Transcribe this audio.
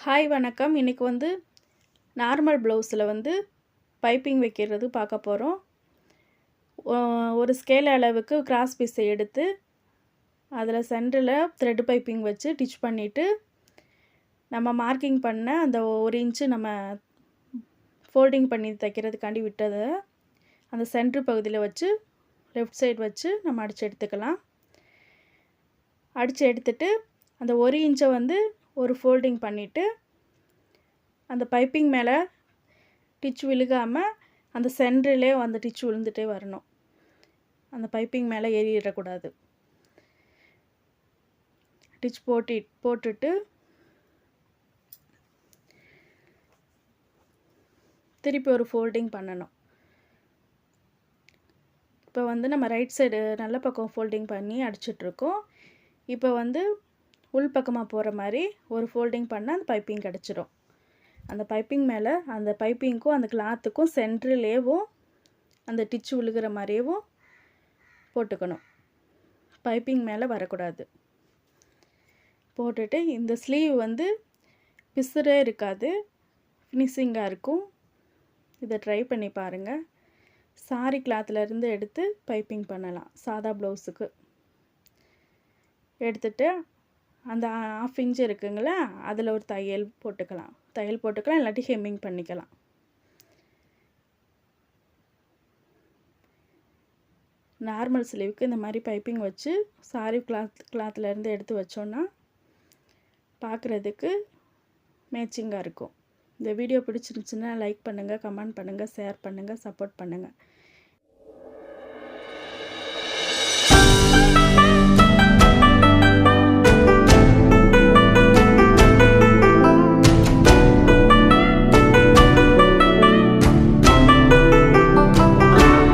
Hi வணக்கம். இன்றைக்கி வந்து நார்மல் ப்ளவுஸில் வந்து பைப்பிங் வைக்கிறது பார்க்க போகிறோம். ஒரு ஸ்கேல் அளவுக்கு கிராஸ் பீஸை எடுத்து அதில் சென்டரில் த்ரெட் பைப்பிங் வச்சு டிச் பண்ணிவிட்டு நம்ம மார்க்கிங் பண்ண அந்த 1 இன்ச்சு நம்ம ஃபோல்டிங் பண்ணி தைக்கிறதுக்காண்டி விட்டதை அந்த சென்ட்ரு பகுதியில் வச்சு லெஃப்ட் சைடு வச்சு நம்ம அடித்து எடுத்துக்கலாம். அடித்து எடுத்துட்டு அந்த 1 இன்ச்சை வந்து ஒரு ஃபோல்டிங் பண்ணிவிட்டு அந்த பைப்பிங் மேலே டிச் விழுகாமல் அந்த சென்டரிலே அந்த டிச் விழுந்துகிட்டே வரணும். அந்த பைப்பிங் மேலே ஏறிடக்கூடாது. டிச் போட்டுட்டு திருப்பி ஒரு ஃபோல்டிங் பண்ணணும். இப்போ வந்து நம்ம ரைட் சைடு நல்ல பக்கம் ஃபோல்டிங் பண்ணி அடிச்சிட்ருக்கோம். இப்போ வந்து உள் பக்கமாக போகிற மாதிரி ஒரு ஃபோல்டிங் பண்ணால் அந்த பைப்பிங் கிடச்சிரும். அந்த பைப்பிங் மேலே அந்த பைப்பிங்க்கும் அந்த கிளாத்துக்கும் சென்ட்ரிலேயும் அந்த டிச்சு விழுகிற மாதிரியேவும் போட்டுக்கணும். பைப்பிங் மேலே வரக்கூடாது. போட்டுட்டு இந்த ஸ்லீவ் வந்து பிசுறே இருக்காது, ஃபினிஷிங்காக இருக்கும். இதை ட்ரை பண்ணி பாருங்கள். சாரி கிளாத்துலேருந்து எடுத்து பைப்பிங் பண்ணலாம். சாதா ப்ளவுஸுக்கு எடுத்துட்டு அந்த 1/2 இன்ச் இருக்குங்களா, அதில் ஒரு தையல் போட்டுக்கலாம். இல்லாட்டி ஹெம்மிங் பண்ணிக்கலாம். நார்மல் ஸ்லீவுக்கு இந்த மாதிரி பைப்பிங் வச்சு சாரி கிளாத்துலேருந்து எடுத்து வச்சோன்னா பார்க்குறதுக்கு மேட்சிங்காக இருக்கும். இந்த வீடியோ பிடிச்சிருந்துச்சுன்னா லைக் பண்ணுங்கள், கமெண்ட் பண்ணுங்கள், ஷேர் பண்ணுங்கள், சப்போர்ட் பண்ணுங்கள்.